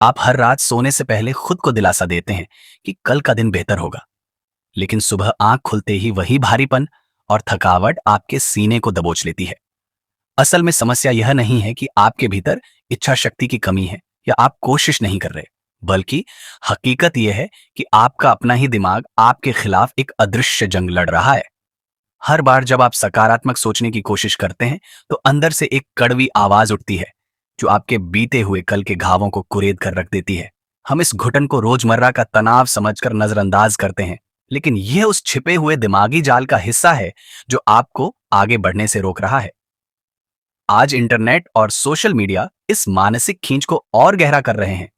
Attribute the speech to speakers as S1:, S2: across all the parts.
S1: आप हर रात सोने से पहले खुद को दिलासा देते हैं कि कल का दिन बेहतर होगा, लेकिन सुबह आंख खुलते ही वही भारीपन और थकावट आपके सीने को दबोच लेती है। असल में समस्या यह नहीं है कि आपके भीतर इच्छा शक्ति की कमी है या आप कोशिश नहीं कर रहे, बल्कि हकीकत यह है कि आपका अपना ही दिमाग आपके खिलाफ एक अदृश्य जंग लड़ रहा है। हर बार जब आप सकारात्मक सोचने की कोशिश करते हैं, तो अंदर से एक कड़वी आवाज उठती है जो आपके बीते हुए कल के घावों को कुरेद कर रख देती है। हम इस घुटन को रोजमर्रा का तनाव समझकर नजरअंदाज करते हैं, लेकिन यह उस छिपे हुए दिमागी जाल का हिस्सा है जो आपको आगे बढ़ने से रोक रहा है। आज इंटरनेट और सोशल मीडिया इस मानसिक खींच को और गहरा कर रहे हैं,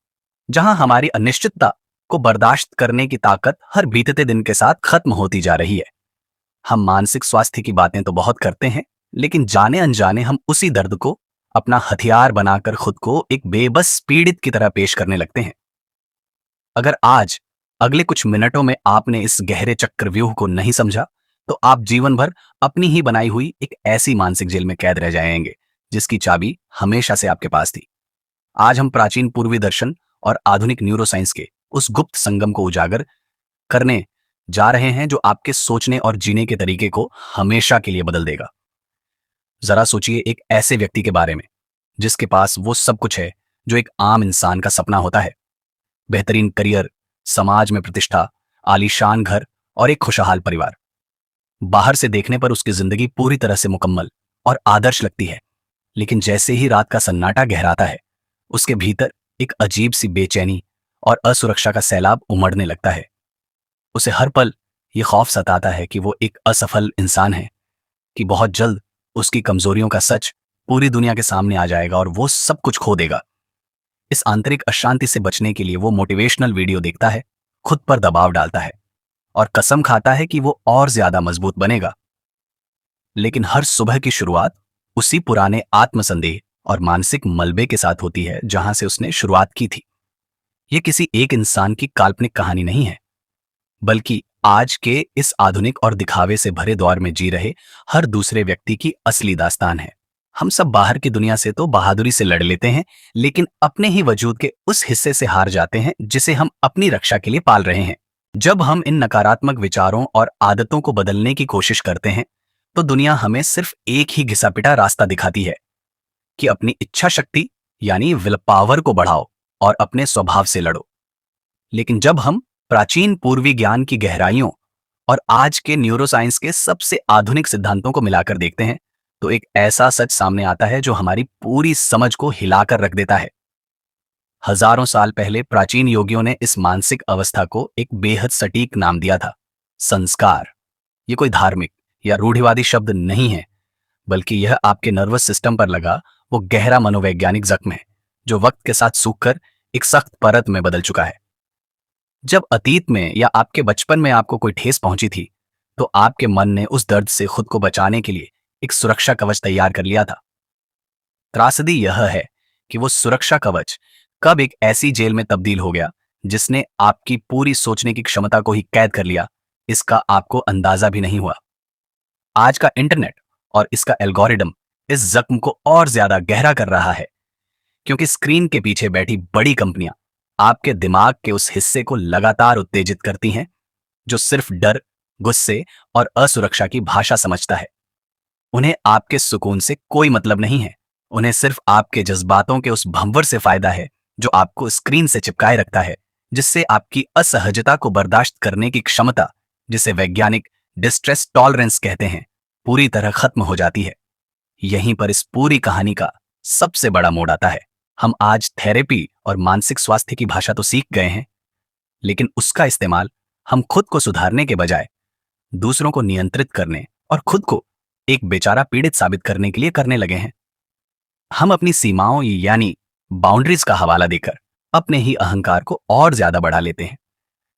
S1: जहां हमारी अनिश्चितता को बर्दाश्त करने की ताकत हर बीतते दिन के साथ खत्म होती जा रही है। हम मानसिक स्वास्थ्य की बातें तो बहुत करते हैं, लेकिन जाने अनजाने हम उसी दर्द को अपना हथियार बनाकर खुद को एक बेबस पीड़ित की तरह पेश करने लगते हैं। अगर आज अगले कुछ मिनटों में आपने इस गहरे चक्रव्यूह को नहीं समझा, तो आप जीवन भर अपनी ही बनाई हुई एक ऐसी मानसिक जेल में कैद रह जाएंगे जिसकी चाबी हमेशा से आपके पास थी। आज हम प्राचीन पूर्वी दर्शन और आधुनिक न्यूरोसाइंस के उस गुप्त संगम को उजागर करने जा रहे हैं जो आपके सोचने और जीने के तरीके को हमेशा के लिए बदल देगा। जरा सोचिए एक ऐसे व्यक्ति के बारे में जिसके पास वो सब कुछ है जो एक आम इंसान का सपना होता है। बेहतरीन करियर, समाज में प्रतिष्ठा, आलीशान घर और एक खुशहाल परिवार। बाहर से देखने पर उसकी जिंदगी पूरी तरह से मुकम्मल और आदर्श लगती है, लेकिन जैसे ही रात का सन्नाटा गहराता है, उसके भीतर एक अजीब सी बेचैनी और असुरक्षा का सैलाब उमड़ने लगता है। उसे हर पल ये खौफ सताता है कि वो एक असफल इंसान है, कि बहुत जल्द उसकी कमजोरियों का सच पूरी दुनिया के सामने आ जाएगा और वो सब कुछ खो देगा। इस आंतरिक अशांति से बचने के लिए वो मोटिवेशनल वीडियो देखता है, खुद पर दबाव डालता है और कसम खाता है कि वो और ज्यादा मजबूत बनेगा। लेकिन हर सुबह की शुरुआत उसी पुराने आत्मसंदेह और मानसिक मलबे के साथ होती है जहां से उसने शुरुआत की थी। ये किसी एक इंसान की काल्पनिक कहानी नहीं है, बल्कि आज के इस आधुनिक और दिखावे से भरे दौर में जी रहे हर दूसरे व्यक्ति की असली दास्तान है। हम सब बाहर की दुनिया से तो बहादुरी से लड़ लेते हैं, लेकिन अपने ही वजूद के उस हिस्से से हार जाते हैं जिसे हम अपनी रक्षा के लिए पाल रहे हैं। जब हम इन नकारात्मक विचारों और आदतों को बदलने की कोशिश करते हैं, तो दुनिया हमें सिर्फ एक ही घिसा-पिटा रास्ता दिखाती है कि अपनी इच्छा शक्ति यानी विल पावर को बढ़ाओ और अपने स्वभाव से लड़ो। लेकिन जब हम प्राचीन पूर्वी ज्ञान की गहराइयों और आज के न्यूरोसाइंस के सबसे आधुनिक सिद्धांतों को मिलाकर देखते हैं, तो एक ऐसा सच सामने आता है जो हमारी पूरी समझ को हिलाकर रख देता है। हजारों साल पहले प्राचीन योगियों ने इस मानसिक अवस्था को एक बेहद सटीक नाम दिया था, संस्कार। ये कोई धार्मिक या रूढ़िवादी शब्द नहीं है, बल्कि यह आपके नर्वस सिस्टम पर लगा वो गहरा मनोवैज्ञानिक जख्म है जो वक्त के साथ सूखकर एक सख्त परत में बदल चुका है। जब अतीत में या आपके बचपन में आपको कोई ठेस पहुंची थी, तो आपके मन ने उस दर्द से खुद को बचाने के लिए एक सुरक्षा कवच तैयार कर लिया था। त्रासदी यह है कि वो सुरक्षा कवच कब एक ऐसी जेल में तब्दील हो गया जिसने आपकी पूरी सोचने की क्षमता को ही कैद कर लिया, इसका आपको अंदाजा भी नहीं हुआ। आज का इंटरनेट और इसका एल्गोरिदम इस जख्म को और ज्यादा गहरा कर रहा है, क्योंकि स्क्रीन के पीछे बैठी बड़ी कंपनियां आपके दिमाग के उस हिस्से को लगातार उत्तेजित करती हैं जो सिर्फ डर, गुस्से और असुरक्षा की भाषा समझता है। उन्हें आपके सुकून से कोई मतलब नहीं है, उन्हें सिर्फ आपके जज्बातों के उस भंवर से फायदा है जो आपको स्क्रीन से चिपकाए रखता है, जिससे आपकी असहजता को बर्दाश्त करने की क्षमता, जिसे वैज्ञानिक डिस्ट्रेस टॉलरेंस कहते हैं, पूरी तरह खत्म हो जाती है। यहीं पर इस पूरी कहानी का सबसे बड़ा मोड़ आता है। हम आज थेरेपी और मानसिक स्वास्थ्य की भाषा तो सीख गए हैं, लेकिन उसका इस्तेमाल हम खुद को सुधारने के बजाय दूसरों को नियंत्रित करने और खुद को एक बेचारा पीड़ित साबित करने के लिए करने लगे हैं। हम अपनी सीमाओं यानी बाउंड्रीज का हवाला देकर अपने ही अहंकार को और ज्यादा बढ़ा लेते हैं,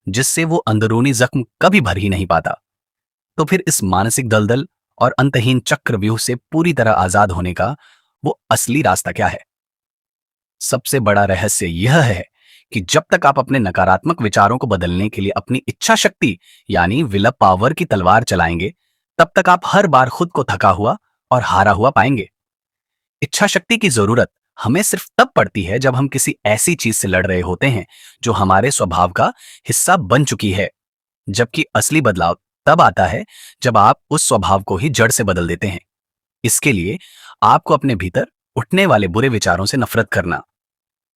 S1: जिससे वो अंदरूनी जख्म कभी भर ही नहीं पाता। तो फिर इस मानसिक दलदल और अंतहीन चक्रव्यूह से पूरी तरह आजाद होने का वो असली रास्ता क्या है? सबसे बड़ा रहस्य यह है कि जब तक आप अपने नकारात्मक विचारों को बदलने के लिए अपनी इच्छा शक्ति यानी विल पावर की तलवार चलाएंगे, तब तक आप हर बार खुद को थका हुआ और हारा हुआ पाएंगे। इच्छा शक्ति की जरूरत हमें सिर्फ तब पड़ती है जब हम किसी ऐसी चीज से लड़ रहे होते हैं जो हमारे स्वभाव का हिस्सा बन चुकी है, जबकि असली बदलाव तब आता है जब आप उस स्वभाव को ही जड़ से बदल देते हैं। इसके लिए आपको अपने भीतर उठने वाले बुरे विचारों से नफरत करना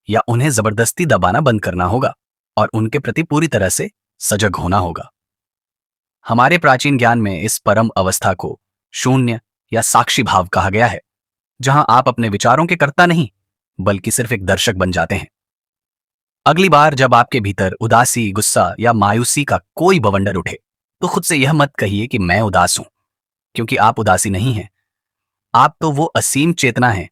S1: या उन्हें जबरदस्ती दबाना बंद करना होगा और उनके प्रति पूरी तरह से सजग होना होगा। हमारे प्राचीन ज्ञान में इस परम अवस्था को शून्य या साक्षी भाव कहा गया है, जहां आप अपने विचारों के कर्ता नहीं बल्कि सिर्फ एक दर्शक बन जाते हैं। अगली बार जब आपके भीतर उदासी, गुस्सा या मायूसी का कोई बवंडर उठे, तो खुद से यह मत कहिए कि मैं उदास हूं, क्योंकि आप उदासी नहीं हैं। आप तो वो असीम चेतना है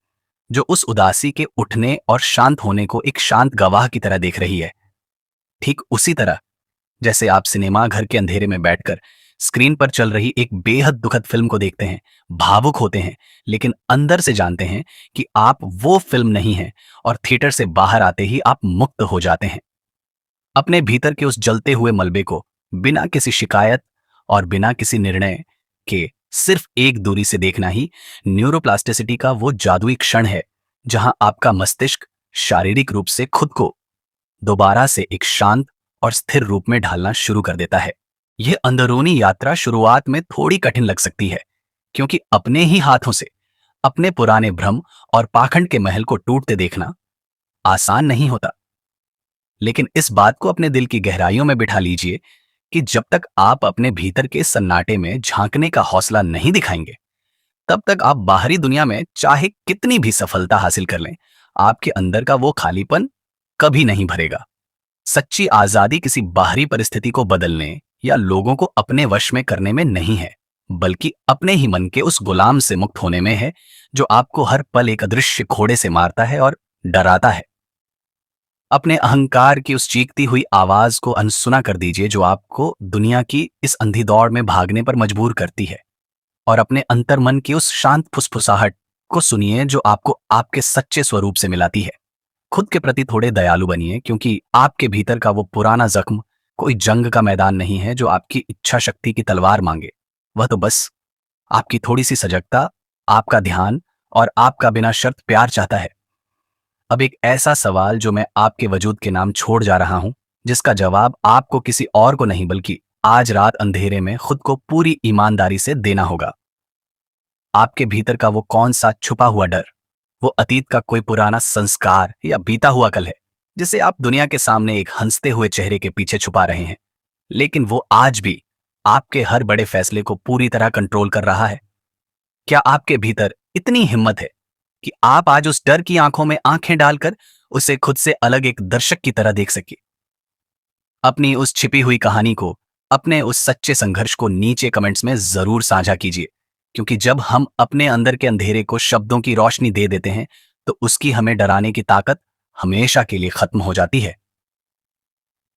S1: जो उस उदासी के उठने और शांत होने को एक शांत गवाह की तरह देख रही है। ठीक उसी तरह जैसे आप सिनेमा घर के अंधेरे में बैठकर स्क्रीन पर चल रही एक बेहद दुखद फिल्म को देखते हैं, भावुक होते हैं, लेकिन अंदर से जानते हैं कि आप वो फिल्म नहीं हैं और थिएटर से बाहर आते ही आप मुक्त हो जाते हैं। अपने भीतर के उस जलते हुए मलबे को बिना किसी शिकायत और बिना किसी निर्णय के सिर्फ एक दूरी से देखना ही न्यूरोप्लास्टिसिटी का वो जादुई क्षण है, जहां आपका मस्तिष्क शारीरिक रूप से खुद को दोबारा से एक शांत और स्थिर रूप में ढालना शुरू कर देता है। यह अंदरूनी यात्रा शुरुआत में थोड़ी कठिन लग सकती है, क्योंकि अपने ही हाथों से अपने पुराने भ्रम और पाखंड के महल को टूटते देखना आसान नहीं होता। लेकिन इस बात को अपने दिल की गहराइयों में बिठा लीजिए कि जब तक आप अपने भीतर के सन्नाटे में झांकने का हौसला नहीं दिखाएंगे, तब तक आप बाहरी दुनिया में चाहे कितनी भी सफलता हासिल कर लें, आपके अंदर का वो खालीपन कभी नहीं भरेगा। सच्ची आजादी किसी बाहरी परिस्थिति को बदलने या लोगों को अपने वश में करने में नहीं है, बल्कि अपने ही मन के उस गुलाम से मुक्त होने में है, जो आपको हर पल एक अदृश्य घोड़े से मारता है और डराता है। अपने अहंकार की उस चीखती हुई आवाज को अनसुना कर दीजिए, जो आपको दुनिया की इस अंधी दौड़ में भागने पर मजबूर करती है, और अपने अंतर्मन की उस शांत फुसफुसाहट को सुनिए जो आपको आपके सच्चे स्वरूप से मिलाती है। खुद के प्रति थोड़े दयालु बनिए, क्योंकि आपके भीतर का वो पुराना जख्म कोई जंग का मैदान नहीं है जो आपकी इच्छा शक्ति की तलवार मांगे। वह तो बस आपकी थोड़ी सी सजगता, आपका ध्यान और आपका बिना शर्त प्यार चाहता है। अब एक ऐसा सवाल जो मैं आपके वजूद के नाम छोड़ जा रहा हूं, जिसका जवाब आपको किसी और को नहीं बल्कि आज रात अंधेरे में खुद को पूरी ईमानदारी से देना होगा। आपके भीतर का वो कौन सा छुपा हुआ डर, वो अतीत का कोई पुराना संस्कार या बीता हुआ कल है, जिसे आप दुनिया के सामने एक हंसते हुए चेहरे के पीछे छुपा रहे हैं, लेकिन वो आज भी आपके हर बड़े फैसले को पूरी तरह कंट्रोल कर रहा है? क्या आपके भीतर इतनी हिम्मत है कि आप आज उस डर की आंखों में आंखें डालकर उसे खुद से अलग एक दर्शक की तरह देख सके? अपनी उस छिपी हुई कहानी को, अपने उस सच्चे संघर्ष को नीचे कमेंट्स में जरूर साझा कीजिए, क्योंकि जब हम अपने अंदर के अंधेरे को शब्दों की रोशनी दे देते हैं, तो उसकी हमें डराने की ताकत हमेशा के लिए खत्म हो जाती है।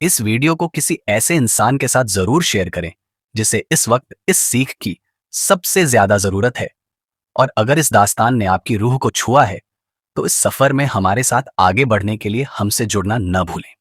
S1: इस वीडियो को किसी ऐसे इंसान के साथ जरूर शेयर करें जिसे इस वक्त इस सीख की सबसे ज्यादा जरूरत है। और अगर इस दास्तान ने आपकी रूह को छुआ है, तो इस सफर में हमारे साथ आगे बढ़ने के लिए हमसे जुड़ना न भूलें।